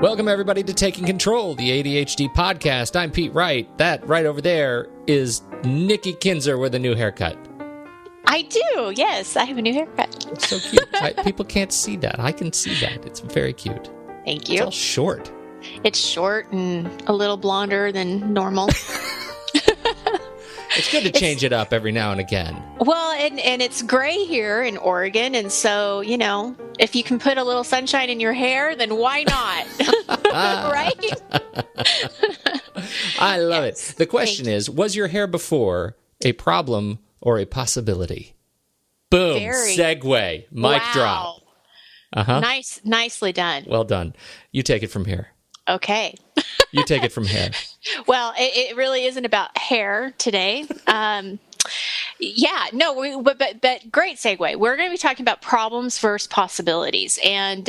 Welcome, everybody, to Taking Control, the ADHD Podcast. I'm Pete Wright. That right over there is Nikki Kinzer with a new haircut. I do, yes. I have a new haircut. It's so cute. People can't see that. I can see that. It's very cute. Thank you. It's all short. It's short and a little blonder than normal. It's good to change it up every now and again. Well, and it's gray here in Oregon, and so, you know, if you can put a little sunshine in your hair, then why not? Right? I love it. The question is, was your hair before a problem or a possibility? Boom. Segue. Mic drop. Uh-huh. Nicely done. Well done. You take it from here. Okay. You take it from here. Well, it really isn't about hair today. But great segue. We're going to be talking about problems versus possibilities. And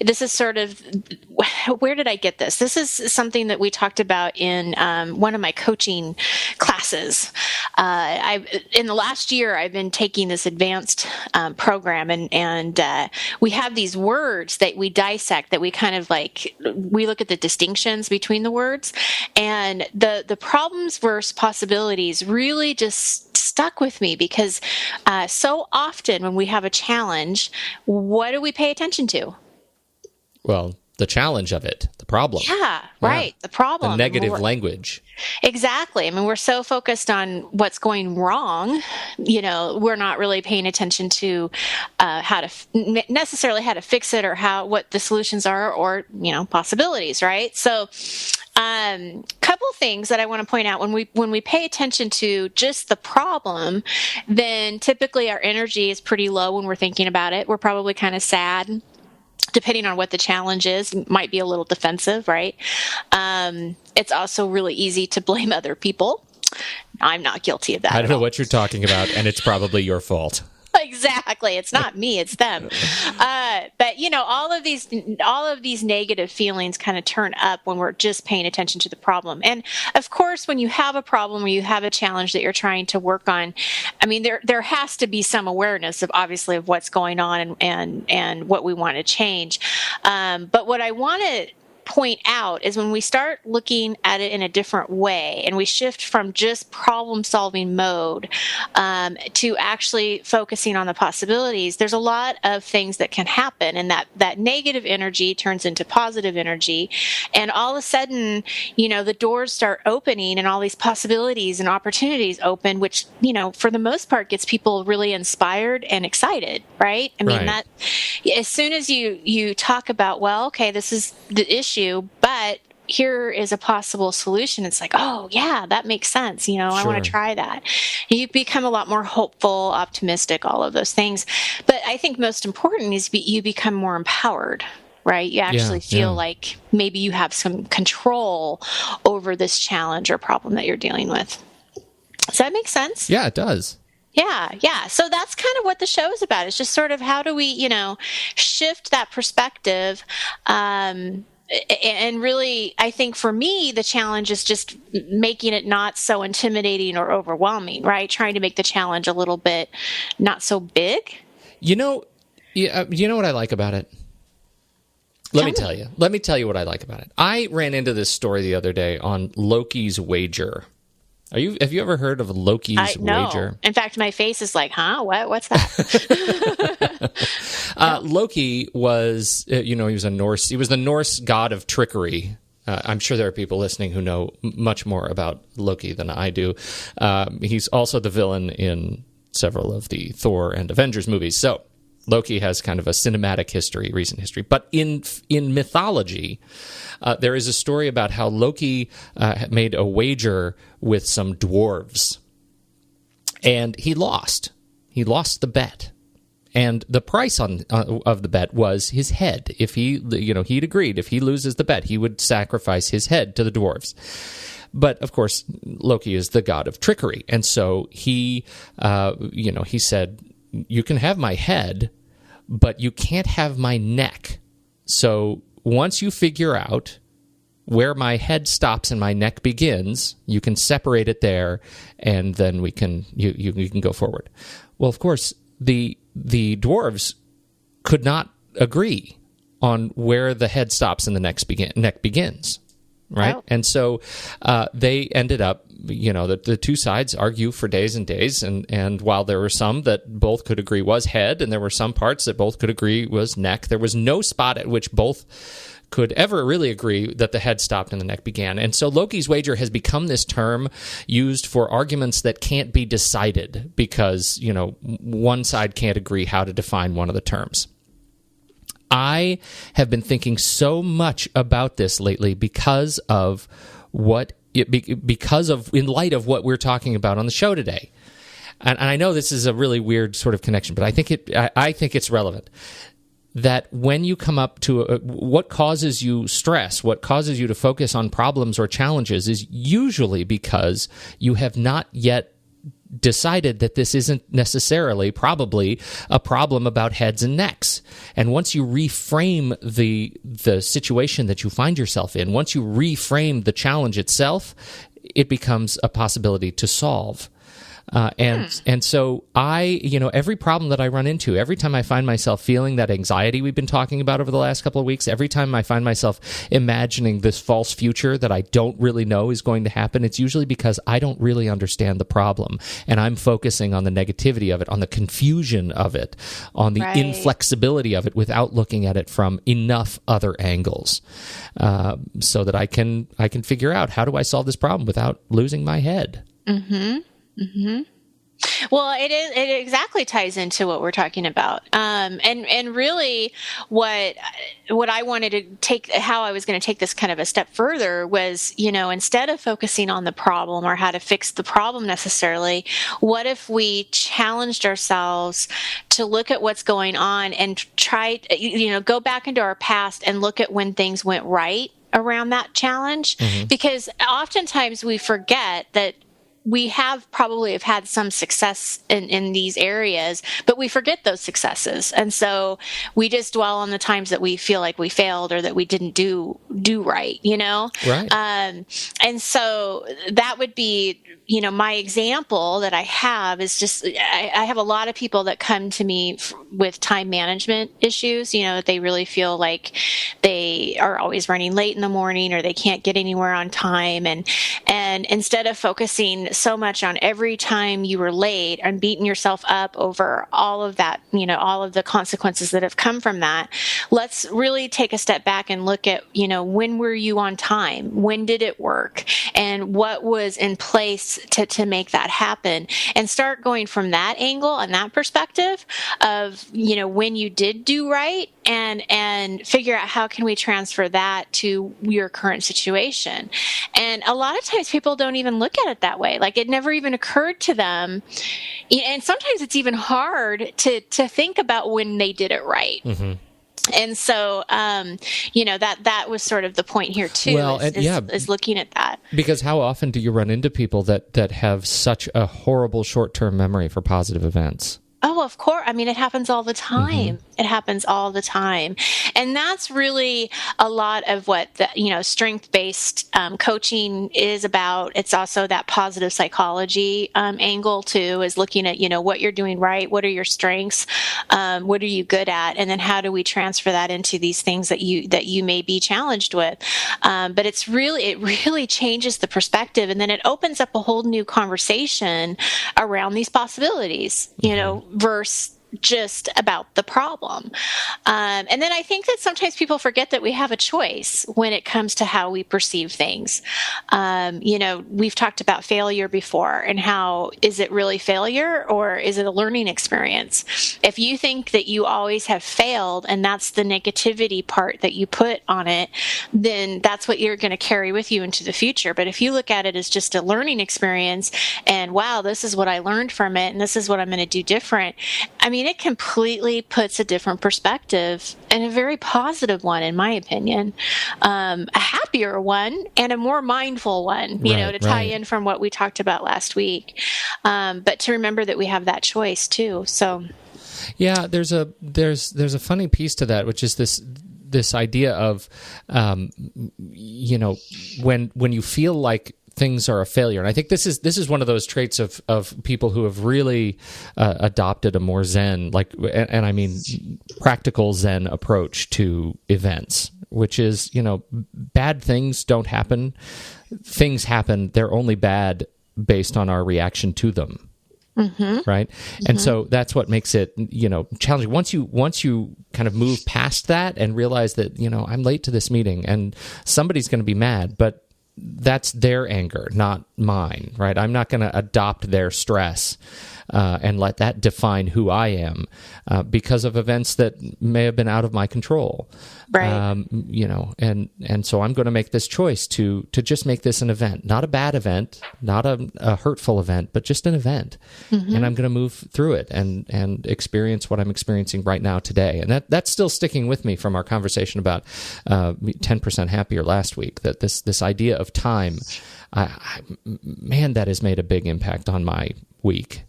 this is sort of, where did I get this? This is something that we talked about in one of my coaching classes. In the last year, I've been taking this advanced program, and we have these words that we dissect, that we kind of we look at the distinctions between the words. And the problems versus possibilities really just stuck with me because so often when we have a challenge, what do we pay attention to? Well, the challenge of it, the problem. Yeah, right. The problem. The negative language. Exactly. I mean, we're so focused on what's going wrong, you know, we're not really paying attention to how to fix it or what the solutions are, or, you know, possibilities, right? So, couple things that I want to point out: when we pay attention to just the problem, then typically our energy is pretty low when we're thinking about it. We're probably kind of sad. Depending on what the challenge is, might be a little defensive, right? It's also really easy to blame other people. I'm not guilty of that. I don't know what you're talking about, and it's probably your fault. Exactly. It's not me, it's them. But you know, all of these negative feelings kind of turn up when we're just paying attention to the problem. And of course, when you have a problem or you have a challenge that you're trying to work on, I mean, there has to be some awareness of obviously of what's going on and what we want to change. But what I want to point out is when we start looking at it in a different way and we shift from just problem solving mode to actually focusing on the possibilities, there's a lot of things that can happen, and that negative energy turns into positive energy, and all of a sudden, you know, the doors start opening and all these possibilities and opportunities open, which, you know, for the most part gets people really inspired and excited, right? I mean, that as soon as you talk about, well, okay, this is the issue, but here is a possible solution. It's like, oh yeah, that makes sense. You know, I want to try that. You become a lot more hopeful, optimistic, all of those things. But I think most important is you become more empowered, right? You actually feel like maybe you have some control over this challenge or problem that you're dealing with. Does that make sense? Yeah, it does. Yeah. So that's kind of what the show is about. It's just sort of how do we, you know, shift that perspective. And really, I think for me, the challenge is just making it not so intimidating or overwhelming, right? Trying to make the challenge a little bit not so big. You know what I like about it? Let me tell you what I like about it. I ran into this story the other day on Loki's Wager. Have you ever heard of Loki's Wager? In fact, my face is like, huh? What's that? Loki was, he was the Norse god of trickery. I'm sure there are people listening who know much more about Loki than I do. He's also the villain in several of the Thor and Avengers movies. So Loki has kind of a cinematic history, recent history. But in mythology, there is a story about how Loki made a wager with some dwarves, and he lost. He lost the bet, and the price of the bet was his head. If he'd agreed, if he loses the bet, he would sacrifice his head to the dwarves. But of course, Loki is the god of trickery, and so he said, "You can have my head, but you can't have my neck. So once you figure out where my head stops and my neck begins, you can separate it there, and then you can go forward." Well, of course, the dwarves could not agree on where the head stops and the neck begins. Right. Oh. And so they ended up, the two sides argue for days and days. And while there were some that both could agree was head, and there were some parts that both could agree was neck, there was no spot at which both could ever really agree that the head stopped and the neck began. And so Loki's wager has become this term used for arguments that can't be decided because, one side can't agree how to define one of the terms. I have been thinking so much about this lately because of in light of what we're talking about on the show today. And I know this is a really weird sort of connection, but I think it's relevant. That when you come up to what causes you stress, what causes you to focus on problems or challenges is usually because you have not yet decided that this isn't necessarily probably a problem about heads and necks. And once you reframe the situation that you find yourself in, once you reframe the challenge itself, it becomes a possibility to solve. And so every problem that I run into, every time I find myself feeling that anxiety we've been talking about over the last couple of weeks, every time I find myself imagining this false future that I don't really know is going to happen, it's usually because I don't really understand the problem. And I'm focusing on the negativity of it, on the confusion of it, on the inflexibility of it without looking at it from enough other angles, so that I can figure out how do I solve this problem without losing my head. Mm-hmm. Mm-hmm. Well, it exactly ties into what we're talking about. And really what I wanted to how I was going to take this kind of a step further was, instead of focusing on the problem or how to fix the problem necessarily, what if we challenged ourselves to look at what's going on and try, go back into our past and look at when things went right around that challenge? Mm-hmm. Because oftentimes we forget that we probably have had some success in these areas, but we forget those successes. And so we just dwell on the times that we feel like we failed or that we didn't do right, Right. And so that would be, my example that I have is just, I have a lot of people that come to me with time management issues, that they really feel like they are always running late in the morning or they can't get anywhere on time. And instead of focusing so much on every time you were late and beating yourself up over all of that, all of the consequences that have come from that, let's really take a step back and look at, when were you on time? When did it work? And what was in place to make that happen? And start going from that angle and that perspective of, when you did do right, and figure out how can we transfer that to your current situation. And a lot of times people don't even look at it that way. Like it never even occurred to them. And sometimes it's even hard to think about when they did it right. Mm-hmm. And so, that was sort of the point here too, is looking at that. Because how often do you run into people that have such a horrible short-term memory for positive events? Oh, of course. I mean, it happens all the time. Mm-hmm. It happens all the time. And that's really a lot of what the, strength-based coaching is about. It's also that positive psychology angle too, is looking at, what you're doing right. What are your strengths? What are you good at? And then how do we transfer that into these things that you may be challenged with? But it really changes the perspective. And then it opens up a whole new conversation around these possibilities, versus just about the problem. And then I think that sometimes people forget that we have a choice when it comes to how we perceive things. We've talked about failure before and how is it really failure or is it a learning experience? If you think that you always have failed and that's the negativity part that you put on it, then that's what you're going to carry with you into the future. But if you look at it as just a learning experience and wow, this is what I learned from it and this is what I'm going to do different, I mean, it completely puts a different perspective and a very positive one, in my opinion, a happier one and a more mindful one, to tie in from what we talked about last week. But to remember that we have that choice too. So, yeah, there's a funny piece to that, which is this idea of, when you feel like things are a failure. And I think this is one of those traits of people who have really adopted a more Zen, and I mean practical Zen approach to events, which is, bad things don't happen. Things happen. They're only bad based on our reaction to them. Mm-hmm. Right. Mm-hmm. And so that's what makes it, challenging. Once you kind of move past that and realize that, I'm late to this meeting and somebody's going to be mad, but that's their anger, not mine. Right. I'm not going to adopt their stress and let that define who I am because of events that may have been out of my control. Right. And so I'm going to make this choice to just make this an event, not a bad event, not a hurtful event, but just an event. Mm-hmm. And I'm going to move through it and experience what I'm experiencing right now today. And that's still sticking with me from our conversation about 10% happier last week, that this idea of time, man, that has made a big impact on my week.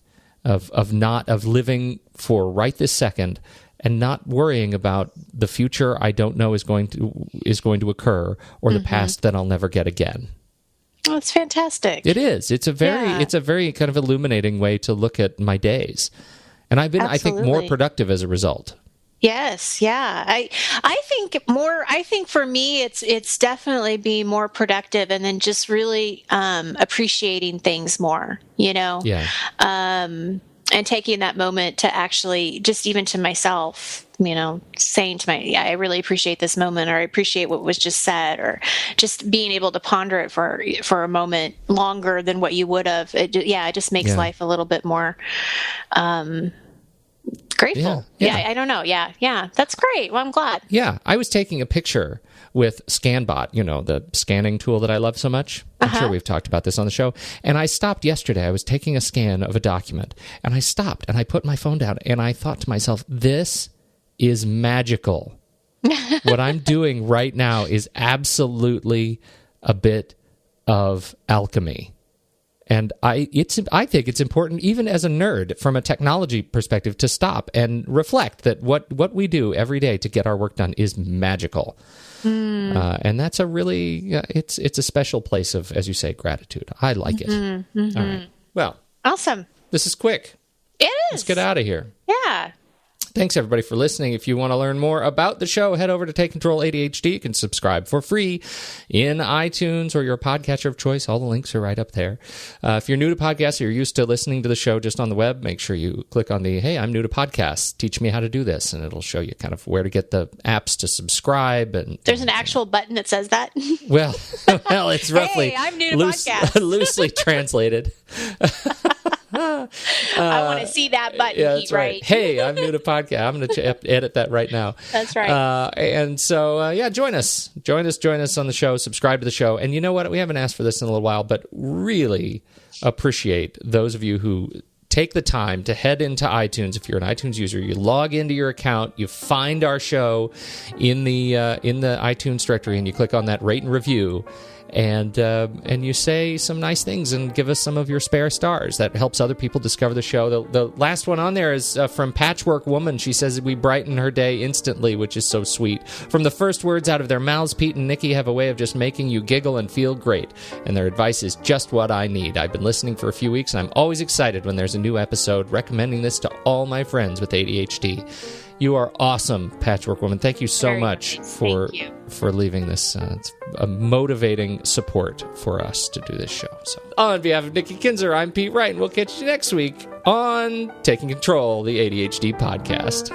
Of living for right this second and not worrying about the future I don't know is going to occur or the past that I'll never get again. Oh, it's fantastic. It is. It's a very kind of illuminating way to look at my days. And I've been, Absolutely. I think, more productive as a result. Yes, yeah. I think for me it's definitely being more productive and then just really appreciating things more, Yeah. And taking that moment to actually just even to myself, saying to I really appreciate this moment, or I appreciate what was just said, or just being able to ponder it for a moment longer than what you would have. It just makes life a little bit more grateful. Yeah, I don't know. Yeah. That's great. Well, I'm glad. Yeah. I was taking a picture with ScanBot, the scanning tool that I love so much. I'm sure we've talked about this on the show. And I stopped yesterday. I was taking a scan of a document, and I stopped and I put my phone down and I thought to myself, this is magical. What I'm doing right now is absolutely a bit of alchemy. And I think it's important, even as a nerd, from a technology perspective, to stop and reflect that what we do every day to get our work done is magical. And that's a really it's a special place of, as you say, gratitude. I like it. Mm-hmm, mm-hmm. All right. Well, awesome. This is quick. It is. Let's get out of here. Yeah. Thanks, everybody, for listening. If you want to learn more about the show, head over to Take Control ADHD. You can subscribe for free in iTunes or your podcatcher of choice. All the links are right up there. If you're new to podcasts or you're used to listening to the show just on the web, make sure you click on the, hey, I'm new to podcasts. Teach me how to do this. And it'll show you kind of where to get the apps to subscribe. And there's an actual button that says that? Well, it's roughly hey, I'm new to podcasts. Loosely translated. I want to see that button. Yeah, that's right. Hey, I'm new to podcast. I'm going to edit that right now. That's right. And so, join us. Join us on the show. Subscribe to the show. And you know what? We haven't asked for this in a little while, but really appreciate those of you who take the time to head into iTunes. If you're an iTunes user, you log into your account, you find our show in the iTunes directory, and you click on that rate and review. And you say some nice things and give us some of your spare stars. That helps other people discover the show. The last one on there is from Patchwork Woman. She says we brighten her day instantly, which is so sweet. From the first words out of their mouths, Pete and Nikki have a way of just making you giggle and feel great. And their advice is just what I need. I've been listening for a few weeks, and I'm always excited when there's a new episode, recommending this to all my friends with ADHD. You are awesome, Patchwork Woman. Thank you so much for leaving this. It's a motivating support for us to do this show. So, on behalf of Nikki Kinzer, I'm Pete Wright, and we'll catch you next week on Taking Control, the ADHD Podcast.